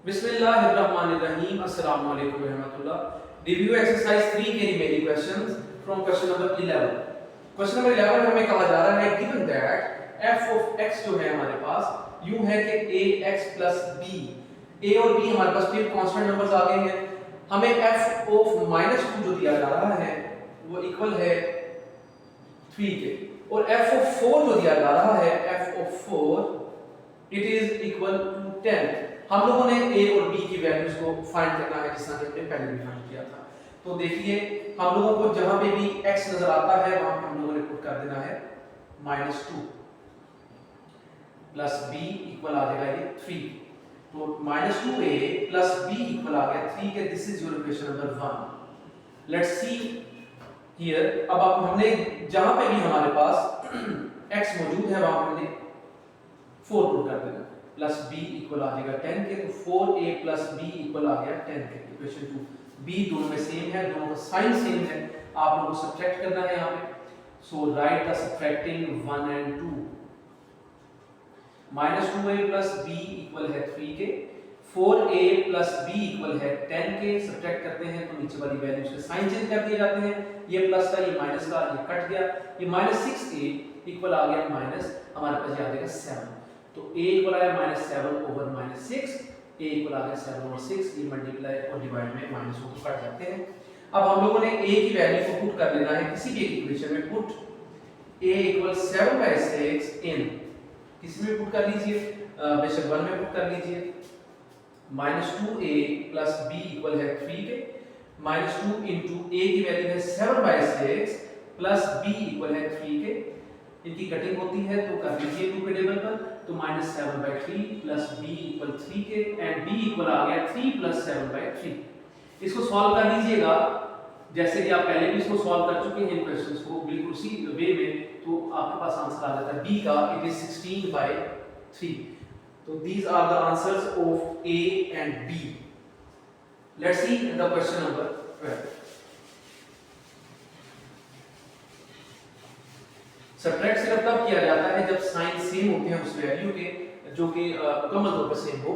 बिस्मिल्लाहिर्रहमानिर्रहीम अस्सलाम वालेकुम रहमतुल्लाह। रिव्यू एक्सरसाइज 3 के remaining questions from question number 11। Question number 11 में हमें कहा जा रहा है given that f of x जो है हमारे पास यूं है कि ax b, a और b हमारे पास फिर कांस्टेंट नंबर्स आ गए हैं। हमें f ऑफ -2 जो दिया जा रहा है वो इक्वल है 3 के, और f ऑफ 4 जो दिया जा रहा है f of 4 it is equal to 10। हम लोगों ने a और b की वैल्यूज को फाइंड करना है, जिस तरह कि हमने पहले भी फाइंड किया था। तो देखिए हम लोगों को जहां पे भी x नजर आता है वहां पे हम लोगों ने पुट कर देना है -2 प्लस b इक्वल आ जाएगा ये 3। तो -2a प्लस b इक्वल आ गया 3 के। This is your equation number 1। Let's see here. अब हमने जहां पे भी हमारे पास x मौजूद है वहां पे हमने 4 पुट कर देना, प्लस b इक्वल आ जाएगा 10 के। तो 4a प्लस b इक्वल आ गया 10 के। इक्वेशन 2 b दोनों में सेम है, दोनों का साइन सेम है, आप लोगों को सब्ट्रैक्ट करना है यहाँ पे। So right the subtracting 1 and 2। -2a plus b equal है 3 के, 4a प्लस b इक्वल है 10 के। सब्ट्रैक्ट करते हैं तो नीचे वाली वैल्यूज के साइन चेंज कर दिए जाते हैं। ये प्लस था, ये माइनस था, ये कट गया। ये -6a इक्वल आ गया माइनस, हमारे पास ये आ जाएगा 7। तो a इक्वल आया -7 ओवर -6, a इक्वल आ गया 7 ओवर 6। ये मल्टीप्लाई और डिवाइड में माइनस हो तो कट जाते हैं। अब हम लोगों ने a की वैल्यू को पुट कर लेना है किसी भी एक इक्वेशन में। पुट a इक्वल 7/6 इन, किसी में पुट कर लीजिए, बेशक 1 में पुट कर लीजिए। -2a प्लस b इक्वल है 3 के, -2 इंटू a की वैल्यू है 7/6 प्लस b इक्वल है 3 के। इनकी कटिंग होती है तो कर लीजिए 2 के टेबल पर। तो -7/3 प्लस b इक्वल 3 के, एंड b इक्वल आ गया 3 प्लस 7/3। इसको सॉल्व कर लीजिएगा जैसे कि आप पहले भी इसको सॉल्व कर चुके हैं इन क्वेश्चंस को बिल्कुल उसी वे में, तो आपके पास आंसर आ जाता है b का, इट इज 16/3। तो these are the answers of a and b. Let's see the question number 12. Subtract सिर्फ तब किया जाता है जब साइन सेम होते हैं उस वैल्यू के, जो कि मुकम्मल तौर पर सेम हो।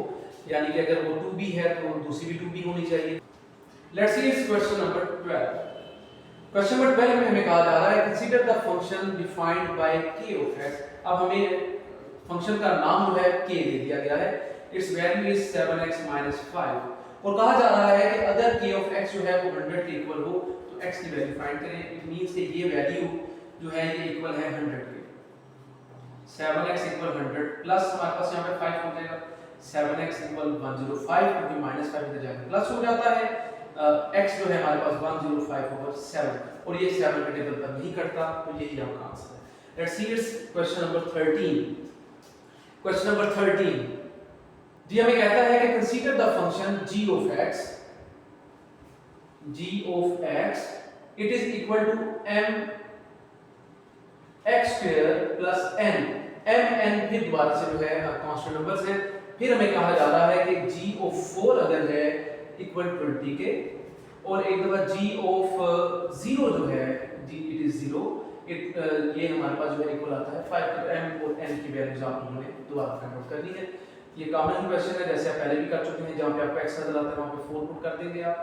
यानी कि अगर वो 2b है तो दूसरी भी 2b होनी चाहिए। लेट्स सी इस क्वेश्चन नंबर 12। क्वेश्चन नंबर 12 में हमें कहा जा रहा है consider the function defined by k of x। अब हमें फंक्शन का नाम जो है k दे दिया गया है। इट्स वैल्यू इज 7x - 5, और कहा जा रहा है कि अगर k ऑफ x जो है वो 100 के इक्वल हो तो x की वैल्यू फाइंड करें। इट मींस कि ये वैल्यू जो है ये इक्वल है 100 के। 7x इक्वल 100 प्लस हमारे पास यहाँ पे 5 हो जाएगा। 7x इक्वल 105, क्योंकि -5 इधर जाकर प्लस हो जाता है। x जो है हमारे पास 105 ओवर 7, और ये 7 के टेबल पर नहीं करता, तो यही आपका आंसर है। Let's see it's question number 13। Question number 13 जी हमें कहता है कि consider the function g of x it is equal to m x square plus n। m n फिर दोबारा से जो है कांस्टेंट नंबर्स हैं। फिर हमें कहा जा रहा है कि g ऑफ 4 अगर है इक्वल 20 के, और एक दफा g ऑफ 0 जो है g इट इज 0, ये हमारे पास जो है इक्वल आता है 5। तो m और n की वैल्यूज आप लोगों ने दोबारा फाइंड आउट करनी है। ये कॉमन क्वेश्चन है, जैसे आप पहले भी कर चुके हैं। जहां पे आपको x नजर आता है वहां पे 4 पुट कर देंगे आप।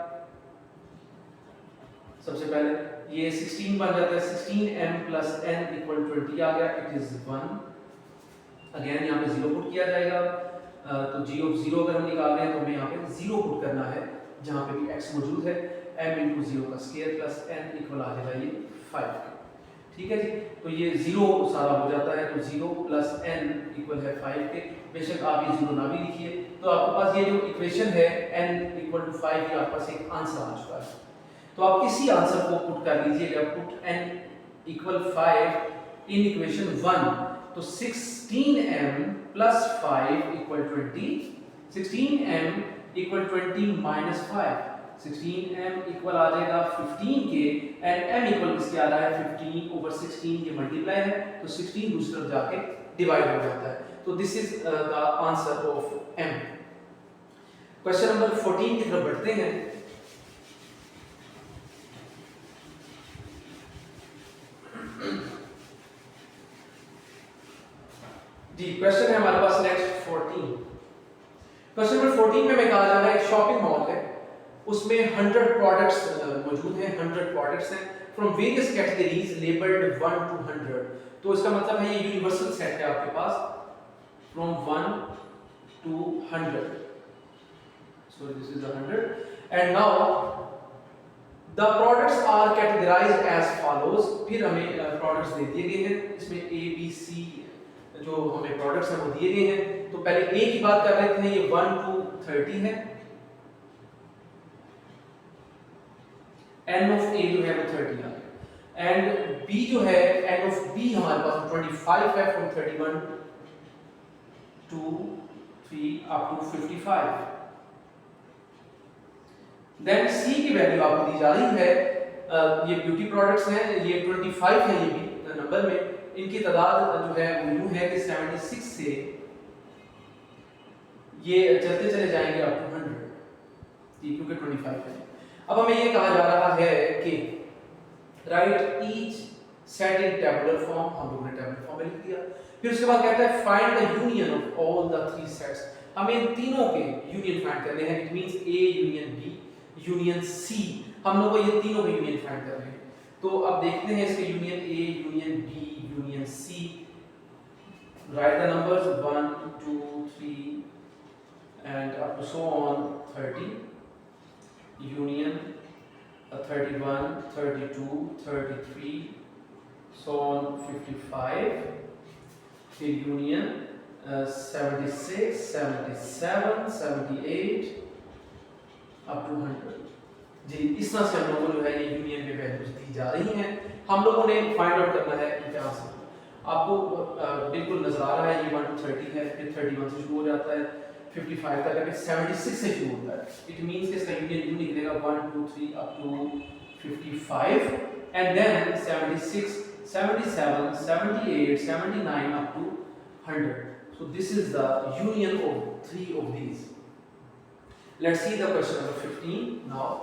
सबसे पहले ये 16 बन जाता है। 16m प्लस n इक्वल 20 आ गया, इट इज 1। अगेन यहाँ पे 0 पुट किया जाएगा। तो g ऑफ 0 अगर हम निकाल रहे हैं तो हमें यहाँ पे 0 पुट करना है जहाँ पे भी x मौजूद है। m इंटू 0 का स्क्वायर प्लस n इक्वल आ जाएगा ये 5। ठीक है जी, तो ये 0 सारा हो जाता है। तो 0 प्लस n इक्वल है 5 के। बेशक आप ये 0 ना भी लिखिए, तो आपके पास ये जो इक्वेशन है n इक्वल टू 5 की आपके पास एक आंसर आ चुका है। तो आप किसी आंसर को पुट कर लीजिएगा। Put n equal 5 in equation 1। तो 16m plus 5 equal 20। 16m equal 20 minus 5। 16m equal आ जाएगा 15 के, एंड m इक्वल किसके आ रहा है 15 ओवर 16, ये मल्टीप्लाई है। तो 16 दूसरी तरफ जाके डिवाइड हो जाता है। तो this is the answer of m। Question number 14 की तरफ बढ़ते हैं। जी क्वेश्चन है हमारे पास नेक्स्ट 14। क्वेश्चन नंबर 14 में कहा जा रहा है एक शॉपिंग मॉल है, उसमें 100 प्रोडक्ट्स मौजूद हैं, 100 प्रोडक्ट्स हैं from various categories labelled 1 to 100। तो इसका मतलब है ये यूनिवर्सल सेट है आपके पास, from 1 to 100। So this is 100 and now the products are categorised as follows. फिर हमें प्रोडक्ट्स दे दिए गए हैं, इसमें ए बी सी जो हमें प्रोडक्ट्स हैं वो दिए गए हैं। तो पहले ए की बात कर लेते हैं, ये 1 to 30 है, n ऑफ a जो है वो 30 आ गया, एंड b जो है n ऑफ b हमारे पास 25 है, from 31 to 3 up to 55। Then c की वैल्यू आपको दी जा रही है, ये ब्यूटी प्रोडक्ट्स हैं, ये 25 है ये भी नंबर में, इनकी तादाद जो है वो यूं है कि 76 से ये चलते चले जाएंगे अप टू 100, क्योंकि 25 है। अब हमें ये कहा जा रहा है कि राइट ईच सेट इन टेबुलर फॉर्म, हम लोगों ने टेबुलर फॉर्म में लिख दिया। फिर उसके बाद कहता है find the union of all the three sets. हमें इन तीनों के यूनियन फाइंड करने हैं, it means A union B union C, हम लोग को ये तीनों के यूनियन फाइंड करने हैं। तो अब देखते हैं इसके union A union B union C. Right the numbers 1 2 3 and up to so on 30, union 31 32 33 so on 55, फिर union 76 77 78 up to 100। जी इस तरह से हम लोगों को जो है ये यूनियन में वैल्यूज दी जा रही हैं, हम लोगों ने फाइंड आउट करना है क्या से। आपको बिल्कुल नजर आ रहा है ये 1 to 30 है, फिर 31 से शुरू हो जाता है, 55 तक है, फिर 76 से शुरू होता है। इट मींस कि इसका यूनियन यू निकलेगा 1 2 3 up to 55 and then 76 77 78 79 up to 100। So this is the union of three of these। Let's see the question number 15 now।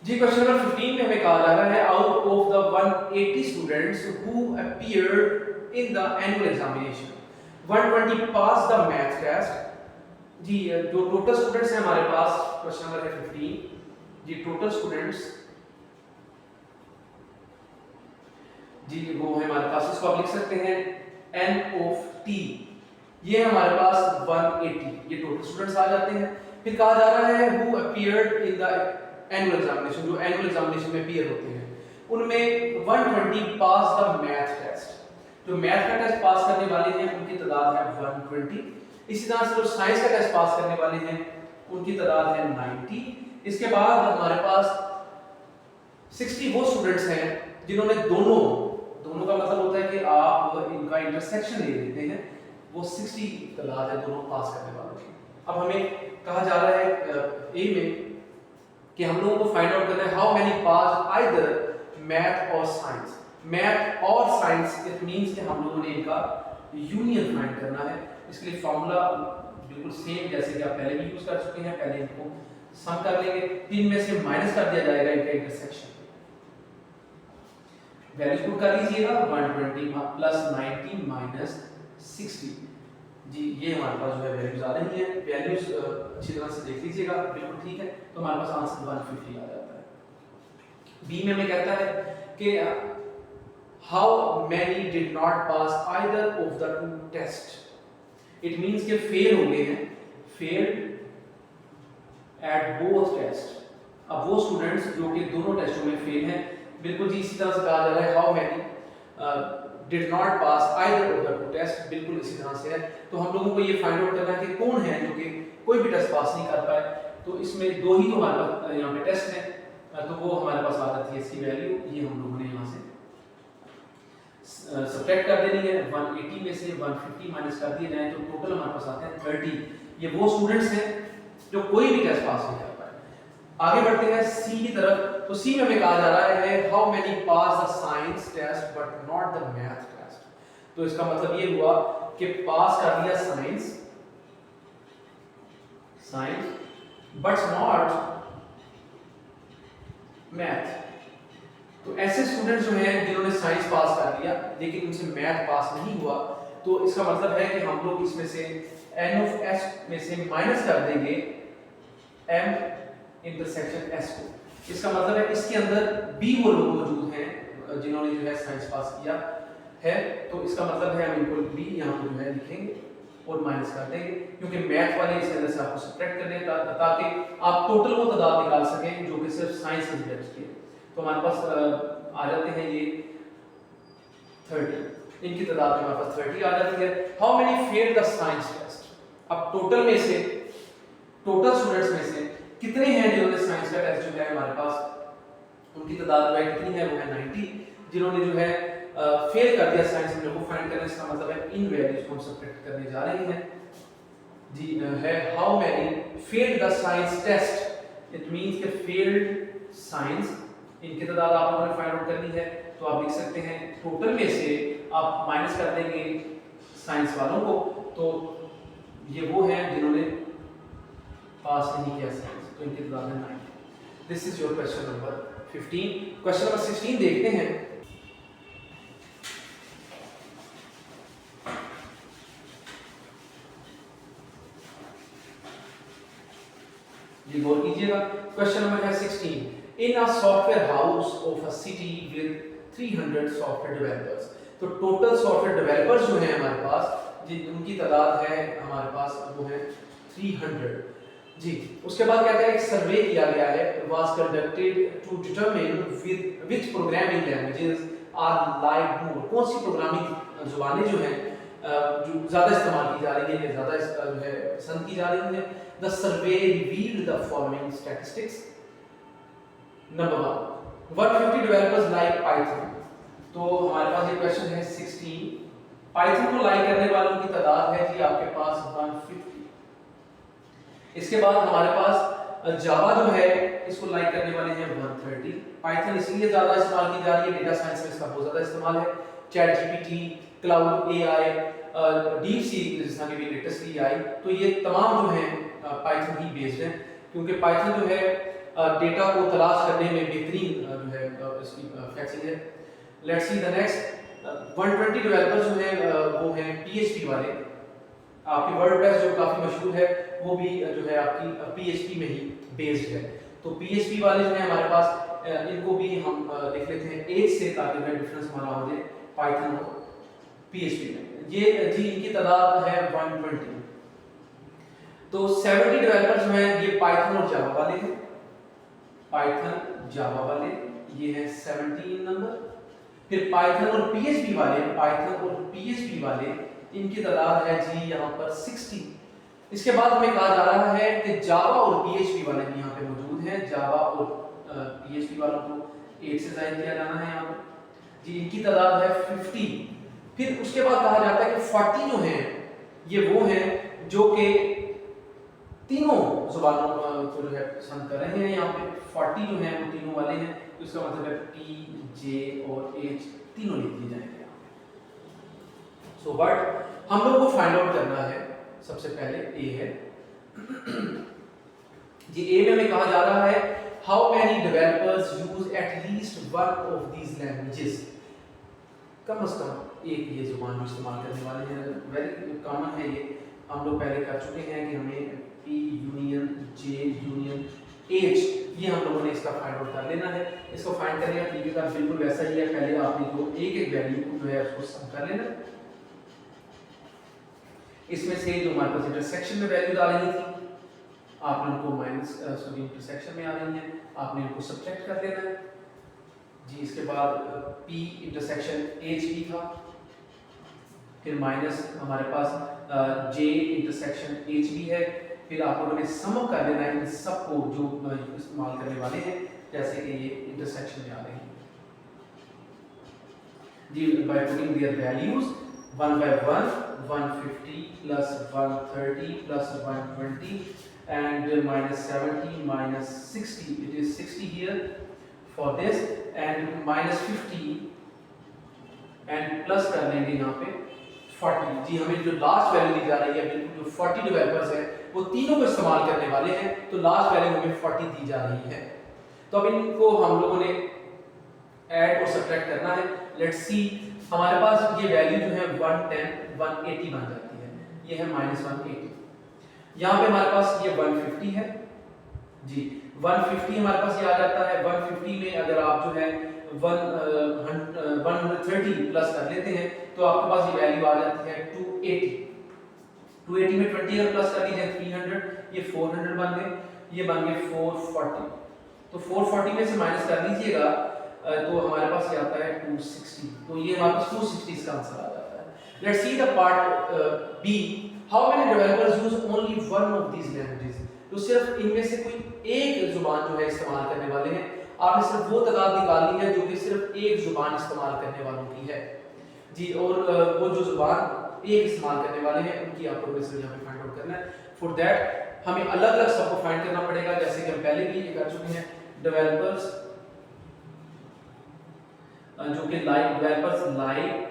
जी क्वेश्चन नंबर 15 में हमें कहा जा रहा है out of the 180 students who appeared in the annual examination 120 pass the math test. जी जो total students हैं हमारे पास, क्वेश्चन नंबर है 15 जी, टोटल स्टूडेंट्स जी वो है हमारे पास, इसको आप लिख सकते हैं n ऑफ t, ये हमारे पास 180, ये टोटल स्टूडेंट्स आ जाते हैं। फिर कहा जा रहा है who appeared in the annual examination, जो एनुअल एग्जामिनेशन में अपीयर होते हैं, उनमें 120 पास द मैथ टेस्ट। जो मैथ का टेस्ट पास करने वाले हैं उनकी तादाद है 120। इसी तरह से जो साइंस का टेस्ट पास करने वाले हैं उनकी तादाद है 90। इसके बाद हमारे पास 60 वो स्टूडेंट्स हैं जिन्होंने दोनों का मतलब होता है कि आप इनका इंटरसेक्शन ले लेते हैं, वो 60 तादाद है दोनों पास करने वालों की। अब हमें कहा जा रहा है ए में कि हम लोगों को फाइंड आउट करना है how many pass either math और साइंस। मैथ और साइंस इट मींस कि हम लोगों ने इनका यूनियन फाइंड करना है। इसके लिए फार्मूला बिल्कुल सेम जैसे कि आप पहले भी यूज कर चुके हैं, पहले इनको सम कर लेंगे, 3 में से माइनस कर दिया जाएगा इनका इंटरसेक्शन। वैल्यूज पुट कर लीजिएगा 120 प्लस 90 माइनस 60। जी ये हमारे पास जो है वैल्यूज आ रही हैं, वैल्यूज अच्छी तरह से देख लीजिएगा, बिल्कुल ठीक है। तो हमारे पास आंसर 150 आ जाता है। बी में हमें कहता है कि how many did not pass either of the two test. It means कि फेल हो गए हैं, फेल्ड एट बोथ टेस्ट। अब वो स्टूडेंट्स जो कि दोनों टेस्टों में फेल हैं, बिल्कुल जी इसी तरह से कहा जा रहा है how many did not pass either of the two test, बिल्कुल इसी तरह से है। तो हम लोगों को ये फाइंड आउट करना है कि कौन है जो कि कोई भी टेस्ट पास नहीं कर पाए। तो इसमें दो ही तो हमारे पास यहाँ पे टेस्ट है, तो वो हमारे पास आ जाती है इसकी वैल्यू, ये हम लोगों ने यहाँ से सब्ट्रैक्ट कर देनी है। 180 में से 150 माइनस कर दिए जाए तो टोटल हमारे पास आते हैं 30। ये वो स्टूडेंट्स हैं जो कोई भी टेस्ट पास नहीं कर पाए। आगे बढ़ते हैं सी की तरफ। तो सी में हमें कहा जा रहा है how many pass the science test but not the math test. तो इसका मतलब ये हुआ कि पास कर दिया साइंस बट नॉट मैथ। तो ऐसे स्टूडेंट्स जो हैं जिन्होंने साइंस पास कर लिया लेकिन उनसे मैथ पास नहीं हुआ, तो इसका मतलब है कि हम लोग इसमें से n ऑफ s में से माइनस कर देंगे m इंटरसेक्शन s को। इसका मतलब है इसके अंदर b वो लोग मौजूद हैं जिन्होंने जो है साइंस पास किया है, तो इसका मतलब है हम इनको b यहाँ पे जो है लिखेंगे और माइनस कर देंगे, क्योंकि मैथ वाले इसके अंदर से आपको सब्ट्रैक्ट करने ताकि आप टोटल वो तादाद निकाल सकें जो कि सिर्फ साइंस सब्जेक्ट्स की है। तो हमारे पास आ जाते हैं ये 30, इनकी तादाद में हमारे पास 30 आ जाती है। How many failed the science test, अब टोटल में से टोटल स्टूडेंट्स में से कितने हैं जिन्होंने साइंस का टेस्ट जो है हमारे पास उनकी तादाद जो है कितनी है, वो है 90। जिन्होंने जो है फेल कर दिया साइंस में को फाइंड करना, इसका मतलब है इन वैल्यूज को हम सब्ट्रैक्ट करने जा रहे हैं जी। है how many failed the science test, it means कि फेल्ड साइंस इनकी तादाद आप लोगों ने फाइंड आउट करनी है। तो आप लिख सकते हैं टोटल में से आप माइनस कर देंगे साइंस वालों को, तो ये वो हैं जिन्होंने पास नहीं किया साइंस, तो इनकी तादाद है 90। This is your question number 15। Question number 16 देखते हैं। ये गौर कीजिएगा, क्वेश्चन नंबर है 16। In a software house of a city with 300 software developers, तो टोटल सॉफ्टवेयर डेवलपर्स जो हैं हमारे पास जी, उनकी तादाद है हमारे पास वो है 300 जी। उसके बाद कहता है एक सर्वे किया गया है, was conducted to determine with which programming languages are like more, कौन सी प्रोग्रामिंग जुबानें जो हैं जो ज़्यादा इस्तेमाल की जा रही हैं या ज़्यादा जो है पसंद की जा रही हैं। The survey revealed the following statistics. Number 1, 150 developers like Python. तो हमारे पास ये क्वेश्चन है 16। Python को लाइक करने वालों की तादाद है जी आपके पास 150। इसके बाद हमारे पास जावा जो है इसको लाइक करने वाले हैं 130। Python इसलिए ज़्यादा इस्तेमाल की जा रही है, डेटा साइंस में इसका बहुत ज़्यादा इस्तेमाल है। ChatGPT, क्लाउड AI, DeepSeek जिसका कि लेटेस्टली आई, तो ये तमाम जो हैं पाइथन ही बेस्ड है, क्योंकि पाइथन जो है डेटा को तलाश करने में बेहतरीन जो है इसकी फैक्सिंग है। Let's see the next 120 developers जो हैं वो हैं PHP वाले। आपकी वर्डप्रेस जो काफ़ी मशहूर है वो भी जो है आपकी PHP में ही बेस्ड है। तो PHP वाले जो हैं हमारे पास इनको भी हम लिख लेते हैं 8 से, ताकि मैं डिफरेंस हमारा हो जाए पाइथन और PHP में। ये जी इनकी तादाद है 120। तो 70 डेवलपर्स जो हैं ये पाइथन और जावा वाले हैं, पाइथन जावा वाले ये है 17 नंबर। फिर पाइथन और PHP वाले, पाइथन और PHP वाले इनकी तादाद है जी यहाँ पर 60। इसके बाद हमें कहा जा रहा है कि जावा और PHP वाले भी यहाँ पे मौजूद हैं। जावा और PHP वालों को 8 से जाहिर किया जाना है यहाँ पर जी, इनकी तादाद है 50। फिर उसके बाद कहा जाता है कि 40 जो हैं ये वो हैं जो कि तीनों जुबानों को जो है पसंद कर रहे हैं। यहाँ पे 40 जो हैं वो तीनों वाले हैं, तो इसका मतलब है P, J और H तीनों लिख दिए जाएंगे यहाँ पे। सो बट हम लोग को फाइंड आउट करना है, सबसे पहले A है जी। A में हमें कहा जा रहा है how many developers use at least one of these languages, कम से कम एक ये जुबान जो इस्तेमाल करने वाले हैं। वेरी कॉमन है ये, हम लोग पहले कर चुके हैं कि हमें P union J union H, ये हम लोगों ने इसका फाइंड आउट कर लेना है। इसको फाइंड करने का तरीका बिल्कुल वैसा ही है, पहले आपने तो एक एक वैल्यू को जो है उसको सम कर लेना। इसमें से जो हमारे पास इंटरसेक्शन में वैल्यूज आ रही थी आपने उनको माइनस सॉरी इंटरसेक्शन में आ रही हैं, आपने इनको सब्ट्रैक्ट कर देना है जी। इसके बाद P इंटरसेक्शन H भी था, फिर माइनस हमारे पास J इंटरसेक्शन H भी है। फिर आप लोगों ने सम कर लेना है इन सबको जो इस्तेमाल करने वाले हैं, जैसे कि ये इंटरसेक्शन में आ रहे हैं जी। By putting their values 1 by 1 150 plus 130 plus 120 and minus 70 minus 60, it is 60 here for this and minus 50 and plus कर लेंगे यहाँ पे 40 जी। हमें जो लास्ट वैल्यू दी जा रही है बिल्कुल जो 40 डेवलपर्स हैं वो तीनों को इस्तेमाल करने वाले हैं, तो लास्ट वैल्यू हमें 40 दी जा रही है। तो अब इनको हम लोगों ने ऐड और सब्ट्रैक्ट करना है। लेट्स सी हमारे पास ये वैल्यू जो है 110 180 बन जाती है, ये है -180। यहाँ पे हमारे पास ये 150 है जी, 150 हमारे पास ये आ जाता है। 150 में अगर आप जो है 130 प्लस कर लेते हैं तो आपके पास ये वैल्यू आ जाती है 280। 280 में 20 अगर प्लस कर दीजिए 300, ये 400 बन गए, ये बन गए 440। तो 440 में से माइनस कर लीजिएगा तो हमारे पास ये आता है 260। तो ये हमारे पास 260 इसका आंसर आ जाता है। Let's see the part B, how many developers use only one of these languages. तो सिर्फ इनमें से कोई एक जुबान जो है इस्तेमाल करने वाले हैं। आपने सिर्फ वो तादाद निकालनी है जो कि सिर्फ एक जुबान इस्तेमाल करने वालों की है जी, और वो जो जुबान एक इस्तेमाल करने वाले हैं उनकी आपको वैसे यहाँ पे फाइंड आउट करना है। फॉर दैट हमें अलग अलग सबको फाइंड करना पड़ेगा, जैसे कि हम पहले भी ये कर चुके हैं। डेवलपर्स जो कि डेवलपर्स लाइक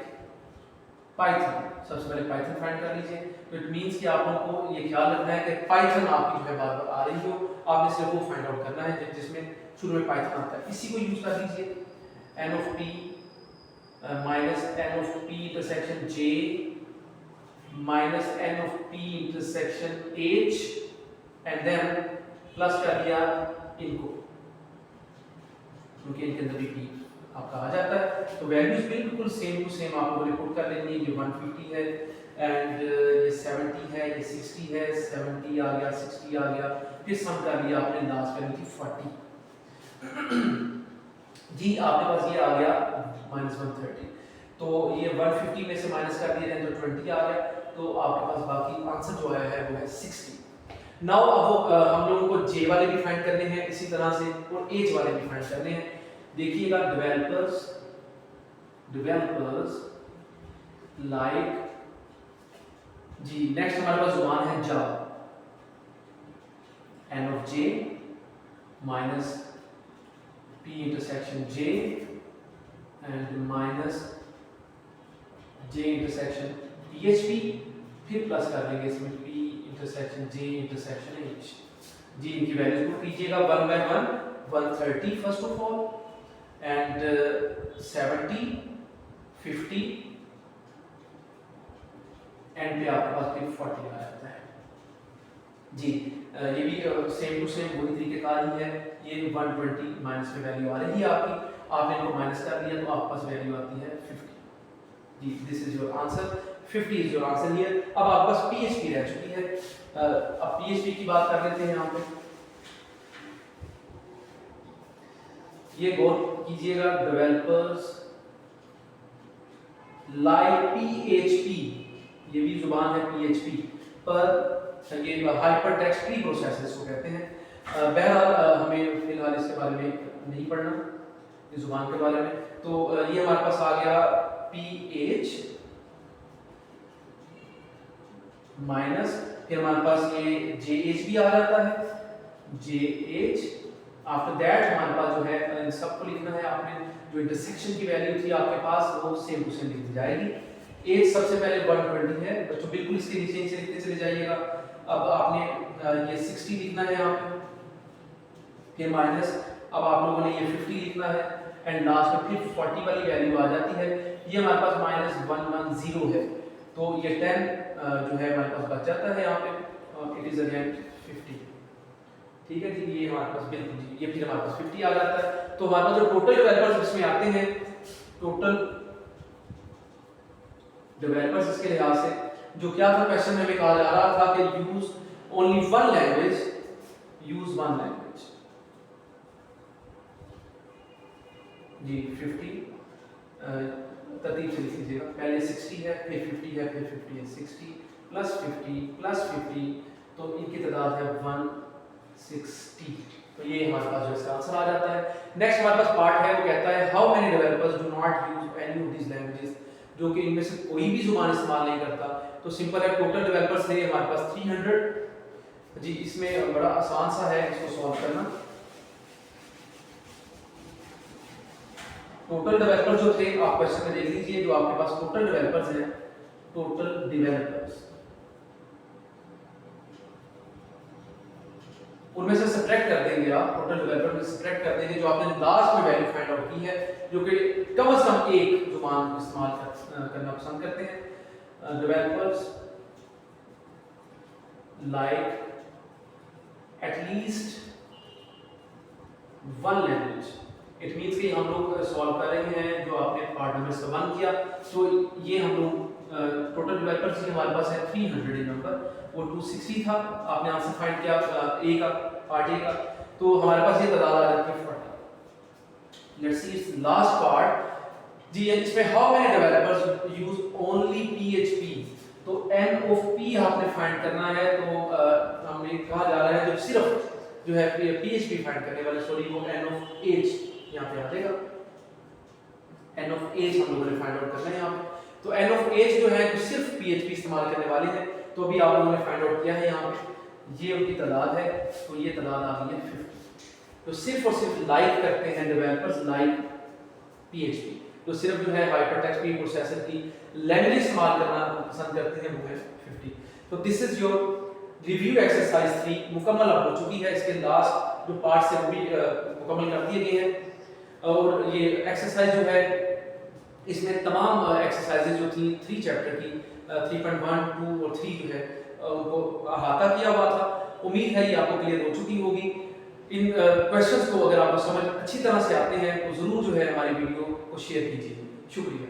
पाइथन, सबसे पहले पाइथन फाइंड कर लीजिए। तो इट मींस कि आप लोगों को ये ख्याल रखना है कि पाइथन आपकी जो है बार बार आ रही हो, आपने सिर्फ वो फाइंड आउट करना है जिसमें शुरू में पाइथन आता है। इसी को यूज कर लीजिए, n of p minus n of p intersection j minus n of p intersection h and then plus कर दिया इनको, क्योंकि इनके अंदर भी p आपका आ जाता है। तो वैल्यूज बिल्कुल सेम टू सेम आप लोगों ने पुट कर लेनी है। ये 150 है एंड ये 70 है, ये 60 है, 70 आ गया, 60 आ गया, फिर सम कर लिया आपने, लास्ट वैल्यू थी 40 जी, आपके पास ये आ गया -130। तो ये 150 में से माइनस कर दिया जाए तो 20 आ गया, तो आपके पास बाकी आंसर जो आया है वो है 60। नाउ अब हम लोगों को जे वाले भी फाइंड करने हैं इसी तरह से, और एज वाले भी फाइंड करने हैं। देखिएगा, डेवलपर्स लाइक जी, नेक्स्ट हमारे पास जुबान है जावा, n of j minus p intersection j and minus j intersection php, फिर प्लस कर देंगे इसमें p intersection j intersection h जी। इनकी वैल्यूज को कीजिएगा 1 by 1, 130 first of all and 70 50 and पे आपके पास फिर 40 आ जाता है जी। ये भी सेम टू सेम वही तरीके का ही है। ये 120 माइनस में वैल्यू आ रही है आपकी, आपने इनको माइनस कर दिया तो आपके पास वैल्यू आती है 50 जी। This is your answer, 50 is your answer here. अब आपके पास पीएचपी रह चुकी है। अब पीएचपी की बात कर लेते हैं यहाँ पे। ये गौर कीजिएगा, डेवलपर्स लाइक पीएचपी, ये भी जुबान है पीएचपी पर, ये हाइपर टेक्स्ट प्री प्रोसेसर्स को कहते हैं। बहरहाल हमें फिलहाल इसके बारे में नहीं पढ़ना, इस जुबान के बारे में। तो ये हमारे पास आ गया पीएच माइनस, फिर हमारे पास ये जेएच भी आ जाता है, जेएच। आफ्टर दैट हमारे पास जो है इन सबको लिखना है आपने, जो इंटरसेक्शन की वैल्यू थी आपके पास वो सेम टू सेम लिख दी जाएगी। एज सबसे पहले 120 है बच्चों, बिल्कुल इसके नीचे नीचे लिखते चले जाइएगा। अब आपने ये 60 लिखना है यहाँ पे, फिर माइनस, अब आप लोगों ने ये 50 लिखना है एंड लास्ट में फिर 40 वाली वैल्यू आ जाती है। ये हमारे पास -110 है, तो ये 10 जो है हमारे पास बच जाता है यहाँ पे। इट इज अगेन 50, ठीक है जी। ये हमारे पास बिल्कुल जी, ये फिर हमारे पास 50 आ जाता है। तो हमारे पास जो टोटल डेवलपर्स इसमें आते हैं, टोटल डेवलपर्स इसके लिहाज से जो क्या था क्वेश्चन में हमें कहा जा रहा था कि use only one language, use one language जी। 50 तरतीब से लिख लीजिएगा, पहले 60 है, फिर 50 है, फिर 50 है, 60 प्लस 50 प्लस 50, तो इनकी तादाद है 160। तो ये हमारे पास जो इसका आंसर आ जाता है। नेक्स्ट हमारे पास पार्ट है, वो कहता है how many developers do not use any of these languages, जो कि इनमें से कोई भी जुबान इस्तेमाल नहीं करता। तो सिंपल है, टोटल डेवलपर्स है हमारे पास 300 जी। इसमें बड़ा आसान सा है इसको सॉल्व करना। टोटल डेवलपर्स जो थे आप क्वेश्चन में देख लीजिए, जो आपके पास टोटल डेवलपर्स हैं, टोटल डेवलपर्स, उनमें से सब्ट्रैक्ट कर दें देंगे आप, टोटल डेवलपर में सब्ट्रैक्ट कर देंगे जो आपने लास्ट में वैल्यू फाइंड आउट की है, जो कि कम से कम एक जो मान इस्तेमाल करना पसंद करते हैं। Developers like at least one language. It means कि हम लोग सॉल्व कर रहे हैं जो आपने पार्ट नंबर से 1 किया, तो ये हम लोग टोटल डेवलपर्स की हमारे पास है 300 नंबर, वो 260 था, आपने आंसर फाइंड किया ए का, पार्ट ए का, तो हमारे पास ये तादाद आ जाती है 40। Let's see its last part जी, इसमें how many developers use only PHP, तो एन ऑफ पी आपने फाइंड करना है। तो हमें कहा जा रहा है जो सिर्फ जो है पीएचपी फाइंड करने वाले, सॉरी वो एन ऑफ एच यहाँ पे आ जाएगा, एन ऑफ एच हम लोगों ने फाइंड आउट करना है यहाँ पे। तो एन ऑफ एच जो है तो सिर्फ पीएचपी इस्तेमाल करने वाले हैं, तो अभी आप लोगों ने फाइंड आउट किया है यहाँ पे, ये उनकी तादाद है, तो ये तादाद आ गई है 50। तो सिर्फ और सिर्फ लाइक करते हैं डेवलपर्स लाइक पीएचपी, तो सिर्फ जो है हाइपरटेक्स्ट प्री प्रोसेसर की लैंग्वेज इस्तेमाल करना पसंद करते हैं, वो है 50। तो this is your review exercise 3 मुकम्मल अब हो चुकी है, इसके लास्ट जो पार्ट है वो भी मुकम्मल कर दिए गए हैं। और ये एक्सरसाइज जो है इसमें तमाम एक्सरसाइजेज जो थी 3 चैप्टर की 3.1, 2 और 3 जो है उनको अहाता किया हुआ था। उम्मीद है ये आपको क्लियर हो चुकी होगी। इन क्वेश्चंस को अगर आपको समझ अच्छी तरह से आते हैं तो ज़रूर जो है हमारी वीडियो को शेयर कीजिए। शुक्रिया।